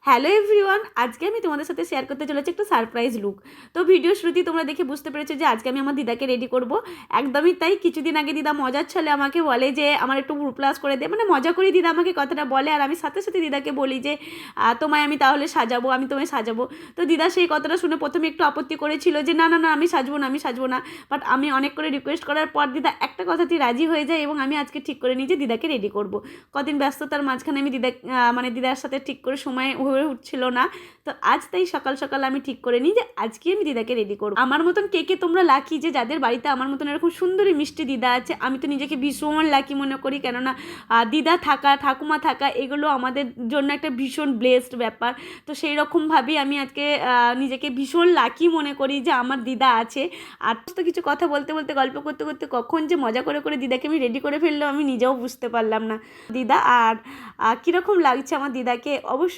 Hello everyone, আজকে আমি তোমাদের সাথে শেয়ার করতে চলেছি একটা সারপ্রাইজ লুক। তো ভিডিও শুরুতেই তোমরা দেখে বুঝতে পেরেছো যে আজকে আমি আমার দিদাকে রেডি করব। একদমই তাই। কিছুদিন আগে দিদা মজার ছলে আমাকে বলে যে আমার একটু ব্রু প্লাস করে দে, মানে মজা করে দিদা আমাকে কথাটা বলে, আর আমি সাথে সাথে দিদাকে বলি যে তোমায় আমি তাহলে সাজাবো, আমি তোমায় সাজাবো। তো দিদা সেই কথাটা শুনে প্রথমে একটু আপত্তি করেছিল যে না না না, আমি সাজবো না, আমি সাজবো না। বাট আমি অনেক করে রিকোয়েস্ট করার পর দিদা একটা কথাতেই রাজি হয়ে যায় এবং আমি আজকে ঠিক করে নিই যে দিদাকে রেডি করব। কদিন ব্যস্ততার মাঝখানে আমি দিদার সাথে ঠিক করে সময় হয়ে উঠছিল না। তো আজ তাই সকাল সকাল আমি ঠিক করে নিই যে আজকে আমি দিদাকে রেডি করব। আমার মতন কে কে তোমরা লাকি যে যাদের বাড়িতে আমার মতন এরকম সুন্দরী মিষ্টি দিদা আছে। আমি তো নিজেকে ভীষণ লাকি মনে করি, কেননা দিদা থাকা, ঠাকুমা থাকা, এগুলো আমাদের জন্য একটা ভীষণ ব্লেসড ব্যাপার। তো সেই রকমভাবেই আমি আজকে নিজেকে ভীষণ লাকি মনে করি যে আমার দিদা আছে। আর তো কিছু কথা বলতে বলতে, গল্প করতে করতে কখন যে মজা করে করে দিদাকে আমি রেডি করে ফেললাম আমি নিজেও বুঝতে পারলাম না। দিদা আর কীরকম লাগছে আমার দিদাকে অবশ্যই